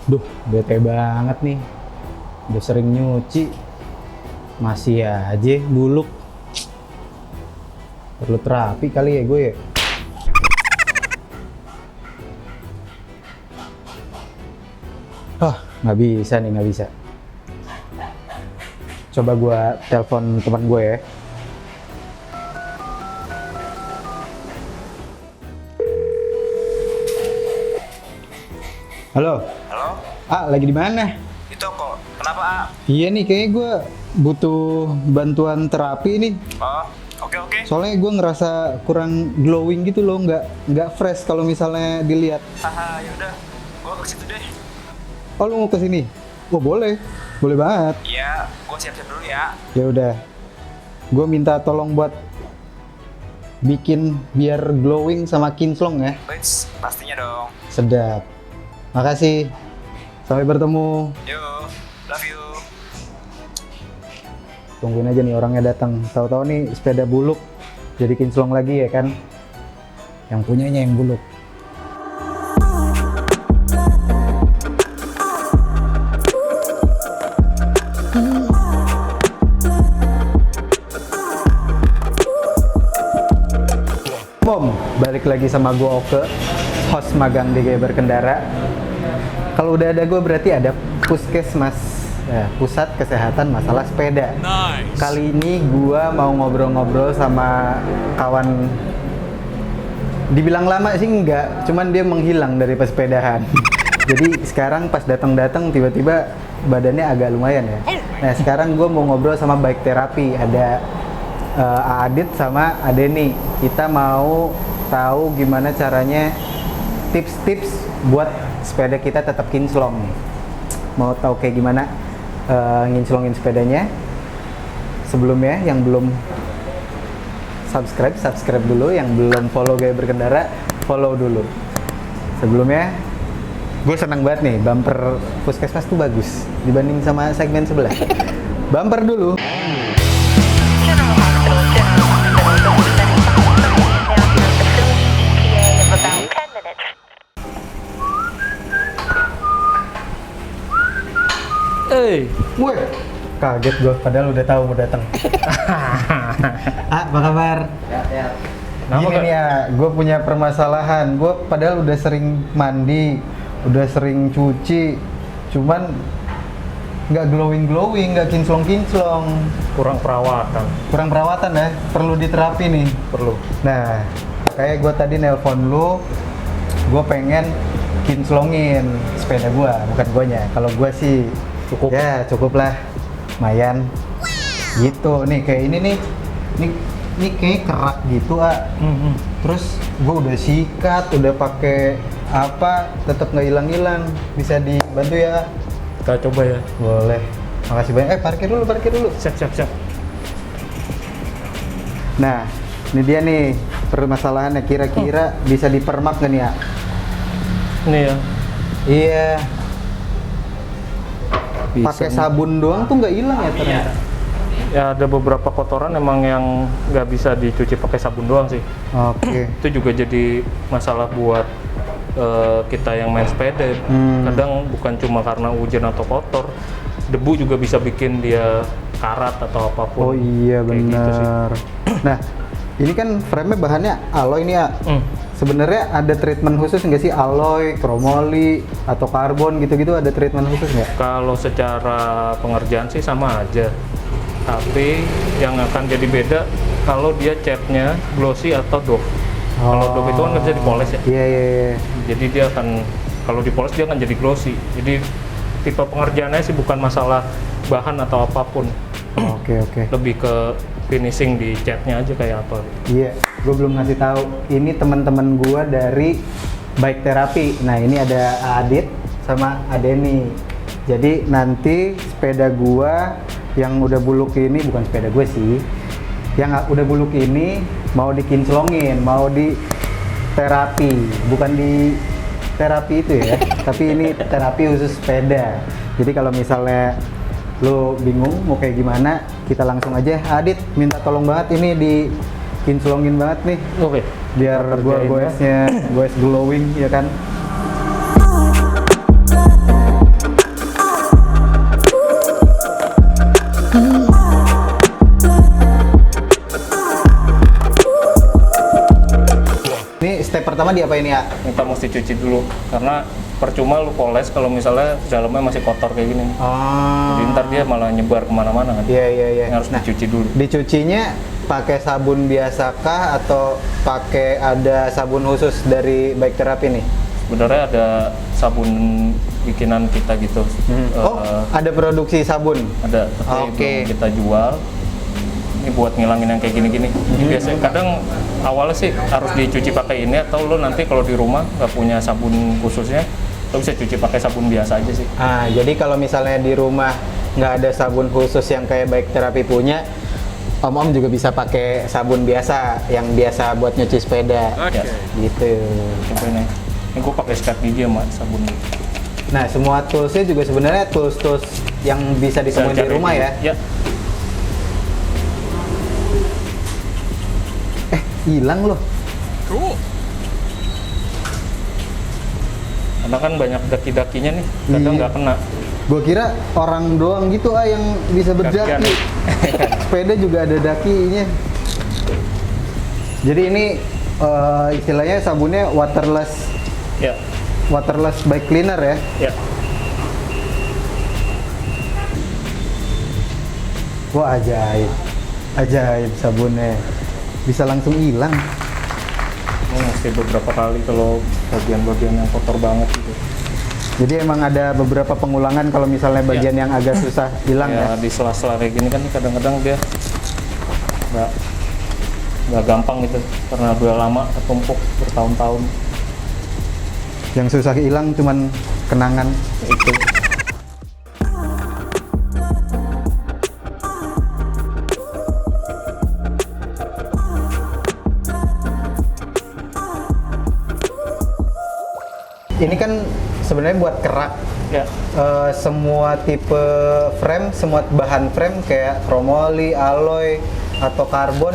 Duh, bete banget nih. Udah sering nyuci, masih aja buluk. Perlu terapi kali ya gue ya. Nggak bisa nih, nggak bisa. Coba gue telepon teman gue ya. Halo. Halo? Lagi di mana? Di toko. Kenapa, Iya nih, kayaknya gue butuh bantuan terapi nih. Oh, oke. Soalnya gue ngerasa kurang glowing gitu loh, nggak fresh kalau misalnya dilihat. Haha, yaudah. Gua ke situ deh. Oh, lu mau ke sini? Oh, boleh banget. Iya, gua siap-siap dulu ya. Ya udah, gue minta tolong buat bikin biar glowing sama kinclong ya. Wits, pastinya dong. Sedap. Makasih. Sampai bertemu. Yo, love you. Tungguin aja nih orangnya datang. Tahu-tahu nih sepeda buluk jadi kinclong lagi ya kan? Yang punyanya yang buluk. Bom, balik lagi sama gue Oke, host magang di Gaya Berkendara. Kalau udah ada gue berarti ada Puskesmas, Pusat Kesehatan Masalah Sepeda. Nice. Kali ini gue mau ngobrol-ngobrol sama kawan. Dibilang lama sih enggak, cuman dia menghilang dari pesepedahan. Jadi sekarang pas datang-datang tiba-tiba badannya agak lumayan ya. Nah sekarang gue mau ngobrol sama bike terapi. Ada Adit sama Adeni. Kita mau tahu gimana caranya, tips-tips buat sepeda kita tetap kinclong. Mau tahu kayak gimana nginclongin sepedanya? Sebelumnya yang belum subscribe dulu, yang belum follow Gaya Berkendara, follow dulu. Sebelumnya, gue senang banget nih, bumper Puskesmas tuh bagus dibanding sama segmen sebelah. Bumper dulu. General Hospital, setting now to your facility ETA of about 10 minutes. Woi, kaget gue, padahal udah tahu mau datang. Apa kabar? Ya. Gini nih ya, gue punya permasalahan. Gue padahal udah sering mandi, udah sering cuci, cuman nggak glowing, nggak kinclong. Kurang perawatan. Kurang perawatan ya, perlu diterapi nih. Perlu. Nah, kayak gue tadi nelpon lu, gue pengen kinclongin sepeda gue, bukan guanya. Kalau gue sih Cukup. ya cukup lah, lumayan. Gitu nih, kayak ini nih, ini kayak kerak gitu Terus gue udah sikat, udah pakai apa, tetap nggak hilang. Bisa dibantu ya? Kita coba ya. Boleh. Makasih banyak. Parkir dulu. Siap. Nah, ini dia nih permasalahannya. Kira-kira bisa dipermak nggak nih ya? Ini ya. Iya. Bisa Pakai nih. sabun doang tuh nggak hilang ya ternyata. Ya ada beberapa kotoran emang yang nggak bisa dicuci pakai sabun doang sih. Oke. Itu juga jadi masalah buat kita yang main sepeda. Kadang bukan cuma karena hujan atau kotor, debu juga bisa bikin dia karat atau apapun. Oh iya Kayak gitu sih. benar. Nah, ini kan frame-nya bahannya alloy nih ya. Sebenarnya ada treatment khusus nggak sih, alloy, kromoli, atau karbon gitu-gitu, ada treatment khusus nggak? Kalau secara pengerjaan sih sama aja, tapi yang akan jadi beda kalau dia catnya glossy atau doff. Kalau doff itu kan nggak bisa dipoles ya, Iya. jadi dia akan, kalau dipoles dia akan jadi glossy. Jadi tipe pengerjaannya sih bukan masalah bahan atau apapun, Oke. lebih ke finishing di catnya aja kayak apa gitu. Iya, gue belum ngasih tahu. Ini teman-teman gue dari bike terapi. Nah, ini ada Adit sama Adeni. Jadi nanti sepeda gue yang udah buluk ini, bukan sepeda gue sih, yang udah buluk ini mau dikinclongin, mau di terapi, bukan di terapi itu ya, tapi ini terapi khusus sepeda. Jadi kalau misalnya lo bingung mau kayak gimana, kita langsung aja. Adit, minta tolong banget ini di kinclongin banget nih, Oke. biar gua Kerjain ya. goes glowing ya kan. apa ini ya? Kita mesti cuci dulu karena percuma lu poles kalau misalnya dalamnya masih kotor kayak gini. Oh. Jadi ntar dia malah nyebar kemana-mana kan. Iya iya iya. Ini harus dicuci dulu. Dicucinya pakai sabun biasakah atau pakai ada sabun khusus dari Bike Therapy nih? Sebenarnya ada sabun bikinan kita gitu. Oh, ada produksi sabun. Ada, tapi Oke. belum kita jual. Ini buat ngilangin yang kayak gini-gini. Ini biasanya kadang awalnya sih harus dicuci pakai ini, atau lo nanti kalau di rumah nggak punya sabun khususnya, lo bisa cuci pakai sabun biasa aja sih. Ah, jadi kalau misalnya di rumah nggak ada sabun khusus yang kayak Bike Therapy punya, Om juga bisa pakai sabun biasa yang biasa buat nyuci sepeda. Ya, Gitu. coba ini. Ini gue pakai sikat gigi sama sabun. Nah, semua toolsnya juga sebenarnya tools-tools yang bisa ditemuin di Cari rumah ya. Ya. Hilang loh. Karena kan banyak daki-dakinya nih, kadang Iya. nggak kena. Gue kira orang doang gitu yang bisa berdaki. Dakian. Sepeda juga ada dakinya. Jadi ini istilahnya sabunnya waterless Ya, bike cleaner ya. ya. Wah, ajaib. Ajaib sabunnya. Bisa langsung hilang. Ini mesti beberapa kali kalau bagian-bagian yang kotor banget gitu. Jadi emang ada beberapa pengulangan kalau misalnya bagian yang agak susah hilang ya. Di sela-sela kayak gini kan kadang-kadang dia nggak gampang gitu karena udah lama ketumpuk bertahun-tahun Yang susah hilang cuman kenangan. itu. Ini kan sebenarnya buat kerak. Ya, Semua tipe frame, semua bahan frame kayak chromoly, alloy, atau karbon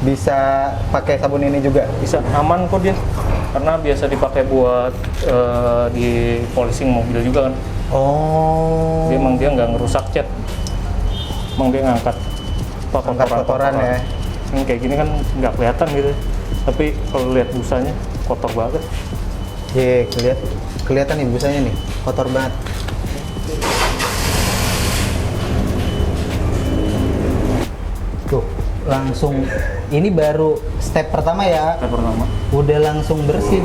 bisa pakai sabun ini juga. bisa aman kok dia karena biasa dipakai buat di polishing mobil juga kan. Oh. Dia nggak ngerusak cat, emang dia ngangkat Angkat kotoran ya. Ini kayak gini kan nggak kelihatan gitu, tapi kalau lihat busanya kotor banget. Iya, kelihatan nih busanya nih, kotor banget. Tuh, langsung ini baru step pertama ya. Yang pertama Udah langsung bersih.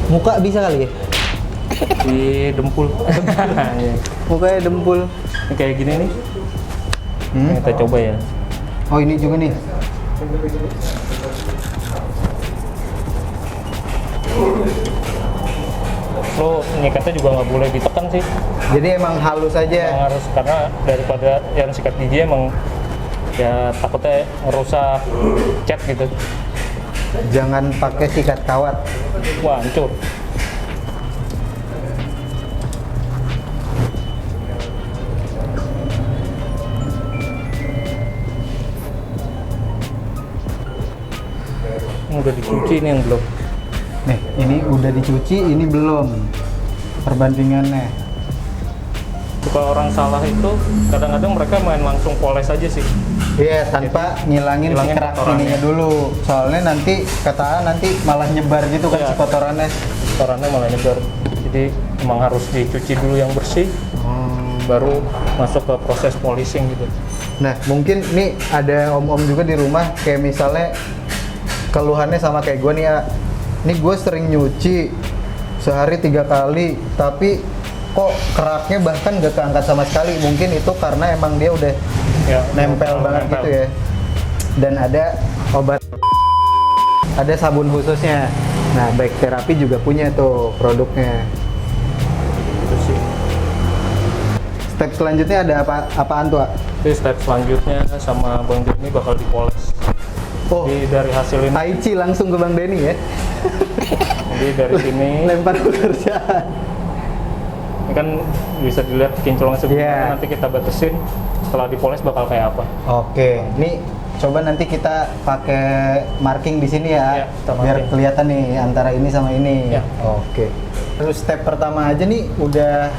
Muka bisa kali ya? di dempul. Iya. Mukanya dempul. Ini kayak gini nih. Hmm? Kita coba ya. Oh, ini juga nih. Lo nyikatnya juga nggak boleh ditekan sih. Jadi emang halus aja. Emang harus, karena daripada yang sikat gigi emang ya takutnya ngerusak cat gitu. Jangan pakai sikat kawat. Wah, hancur. Ini udah dicuci nih yang belum. Nih, ini udah dicuci, ini belum. Perbandingannya. Suka orang salah itu kadang-kadang mereka main langsung poles aja sih. Iya, tanpa ngilangin si Ngilangin kerak kotorannya. ininya dulu. Soalnya nanti nanti malah nyebar gitu kan Iya. si kotorannya. Kotorannya malah nyebar. Jadi emang harus dicuci dulu yang bersih, baru masuk ke proses polishing gitu. Nah, mungkin nih ada om-om juga di rumah kayak misalnya keluhannya sama kayak gue nih ya. Nih gue sering nyuci sehari 3 kali, tapi kok keraknya bahkan gak keangkat sama sekali. Mungkin itu karena emang dia udah Ya, nempel banget nempel. gitu ya. Dan ada obat, ada sabun khususnya. Nah, Bike Therapy juga punya tuh produknya. Gitu sih. Step selanjutnya ada apaan tuh, Ak? Jadi step selanjutnya sama Bang Denny bakal dipoles. Oh, Jadi dari hasil ini, Tai Chi langsung ke Bang Denny ya. jadi dari sini Lempar pekerjaan. ini kan bisa dilihat kinclong sebelumnya. Iya. Nanti kita batasin setelah dipoles bakal kayak apa. Oke, nih coba nanti kita pakai marking di sini ya, Iya, kita biar marking. kelihatan nih antara ini sama ini. Iya. Oke. Terus step pertama aja nih udah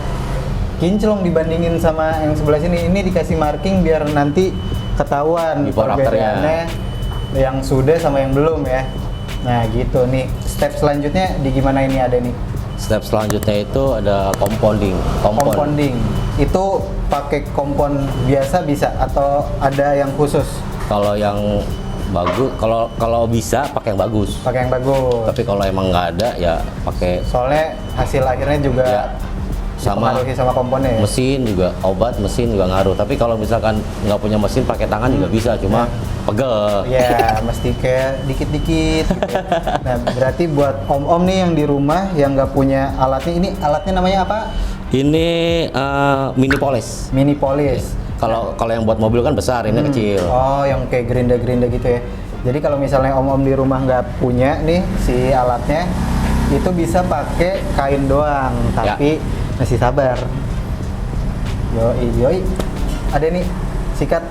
kinclong dibandingin sama yang sebelah sini. Ini dikasih marking biar nanti ketahuan Before afternya. perbedaannya yang sudah sama yang belum ya. Nah gitu nih, step selanjutnya di gimana ini ada nih? Step selanjutnya itu ada compounding. Compounding. Itu pakai kompon biasa bisa atau ada yang khusus? Kalau yang bagus, kalau bisa pakai yang bagus. Pakai yang bagus. Tapi kalau emang nggak ada ya pakai Soalnya hasil akhirnya juga Ya, sama dipengaruhi sama komponnya ya. mesin juga, obat mesin juga ngaruh. Tapi kalau misalkan nggak punya mesin pakai tangan juga bisa, cuma pegel. Ya, mesti kayak dikit-dikit gitu. Nah, berarti buat om-om nih yang di rumah yang nggak punya alatnya, ini alatnya namanya apa? Ini mini polish. Mini polish. Kalau yang buat mobil kan besar, ini kecil. Oh, yang kayak gerinda-gerinda gitu ya. Jadi kalau misalnya om-om di rumah nggak punya nih si alatnya, itu bisa pakai kain doang, tapi masih sabar. Yoi, yoi. Ada nih, sikat.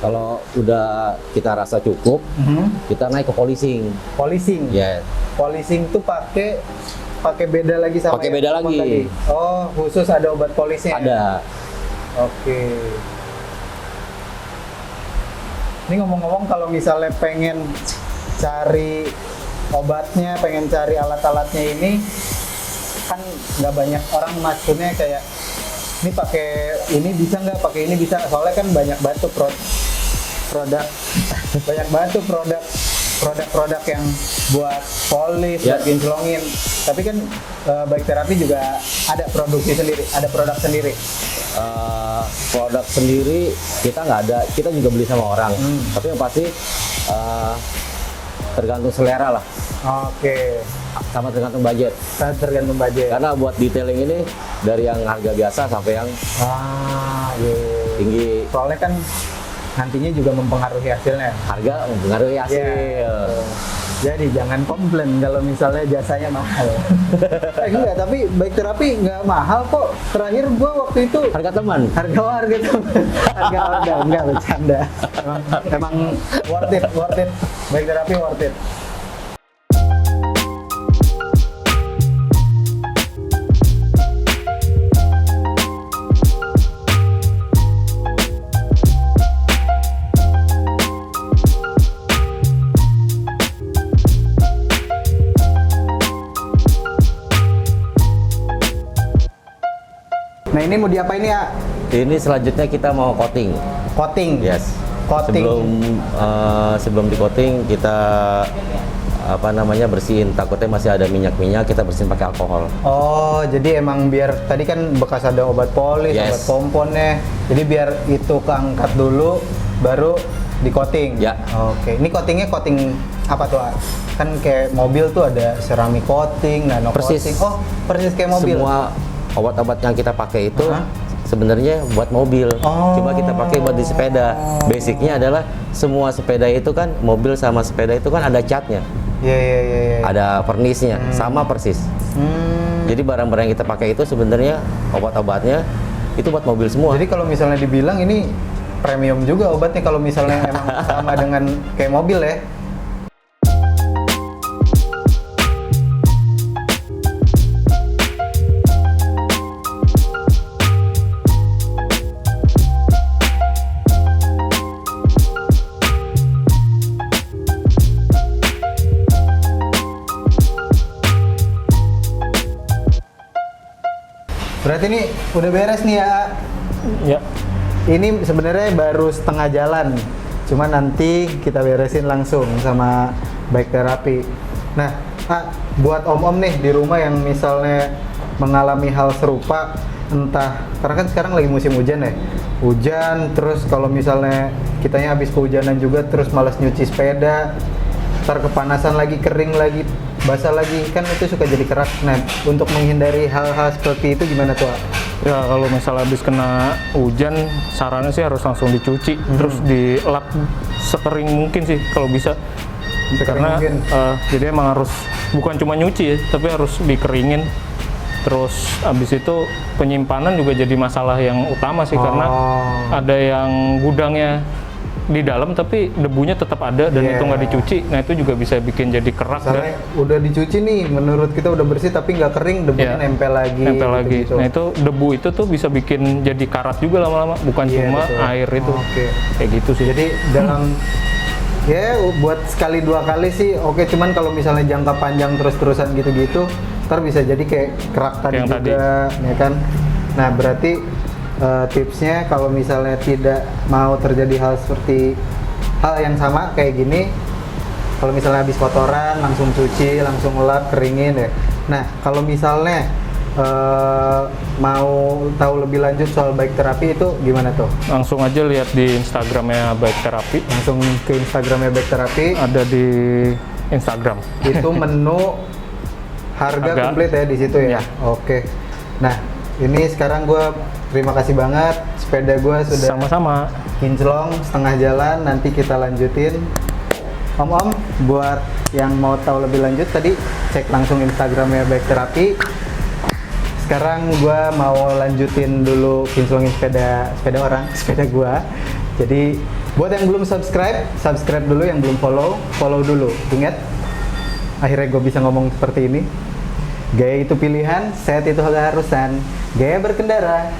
Kalau udah kita rasa cukup, kita naik ke polishing. Polishing. Ya, Polishing tuh pakai beda lagi sama Pakai yang beda kompon lagi. tadi? Oh, khusus ada obat polishnya. ada. Oke. Ini ngomong-ngomong kalau misalnya pengen cari obatnya, pengen cari alat-alatnya ini, kan nggak banyak orang maksudnya kayak ini pakai ini bisa nggak, pakai ini bisa. Soalnya kan banyak banget tuh produk yang buat polish, Ya. buat kinclongin. Tapi kan Bike Therapy juga ada produksi sendiri, ada produk sendiri. Produk sendiri kita nggak ada, kita juga beli sama orang. Tapi yang pasti tergantung selera lah, Oke, sama tergantung budget. tergantung budget. Karena buat detailing ini dari yang harga biasa sampai yang Iya. tinggi, Soalnya kan nantinya juga mempengaruhi hasilnya. harga mempengaruhi hasil. Iya. Jadi jangan komplain kalau misalnya jasanya mahal. Enggak, tapi Bike Therapy nggak mahal kok. Terakhir gua waktu itu Harga teman. harga tuh harga enggak bercanda. Emang worth it. Bike Therapy worth it. Nah, ini mau diapain ya? Ini selanjutnya kita mau coating. Coating. Yes. Coating. Sebelum di coating kita bersihin, takutnya masih ada minyak-minyak, kita bersihin pakai alkohol. Oh, jadi emang biar tadi kan bekas ada obat polish, Yes. obat komponnya. Jadi biar itu keangkat dulu, baru di coating. Ya. Oke, ini coatingnya coating apa tuh? Kan kayak mobil tuh ada ceramic coating, nano Persis. coating. Oh, persis kayak mobil. Semua obat-obat yang kita pakai itu Hah? sebenarnya buat mobil. Oh. Cuma kita pakai buat di sepeda. Basicnya adalah semua sepeda itu kan, mobil sama sepeda itu kan ada catnya, Iya. ada vernisnya, sama persis. Jadi barang-barang yang kita pakai itu sebenarnya obat-obatnya itu buat mobil semua. Jadi kalau misalnya dibilang ini premium juga obatnya kalau misalnya emang sama dengan kayak mobil ya. Berarti ini udah beres nih ya. Ya. Ini sebenarnya baru setengah jalan, cuma nanti kita beresin langsung sama Bike Therapy. Nah, buat om-om nih di rumah yang misalnya mengalami hal serupa, entah karena kan sekarang lagi musim hujan ya, hujan terus kalau misalnya kitanya habis kehujanan juga terus malas nyuci sepeda, ntar kepanasan lagi, kering lagi, basah lagi, kan itu suka jadi keras. Nah, untuk menghindari hal-hal seperti itu gimana tuh? Ya kalau misalnya habis kena hujan, sarannya sih harus langsung dicuci, terus dilap sekering mungkin sih kalau bisa. Sekering Karena mungkin. jadi emang harus bukan cuma nyuci ya, tapi harus dikeringin Terus abis itu penyimpanan juga jadi masalah yang utama sih, karena ada yang gudangnya di dalam tapi debunya tetap ada dan Iya. itu nggak dicuci. Nah itu juga bisa bikin jadi kerak Misalnya udah dicuci nih, menurut kita udah bersih tapi nggak kering, debunya Iya. nempel lagi. nempel lagi. gitu-gitu. Nah itu debu itu tuh bisa bikin jadi karat juga lama-lama, bukan Iya, cuma betul. air itu. Oke. Kayak gitu sih. Jadi dalam ya buat sekali dua kali sih oke, cuman kalau misalnya jangka panjang terus-terusan gitu-gitu, ntar bisa jadi kayak kerak tadi Yang juga, ya kan? Nah berarti tipsnya kalau misalnya tidak mau terjadi hal yang sama kayak gini, kalau misalnya habis kotoran langsung cuci, langsung lap, keringin ya. Nah kalau misalnya mau tahu lebih lanjut soal bike terapi itu gimana tuh? Langsung aja lihat di Instagramnya Bike Therapy. Langsung ke Instagramnya Bike Therapy. Ada di Instagram. Itu menu harga komplit ya di situ ya. Ya. Oke. Nah, ini sekarang gue terima kasih banget, sepeda gue sudah Sama-sama. kinclong setengah jalan, nanti kita lanjutin. Om, buat yang mau tahu lebih lanjut tadi cek langsung Instagramnya Bike Therapy. Sekarang gue mau lanjutin dulu kinclongin sepeda orang, sepeda gue. Jadi buat yang belum subscribe dulu, yang belum follow dulu. Ingat, akhirnya gue bisa ngomong seperti ini. Gaya itu pilihan, sehat itu keharusan. Gaya berkendara,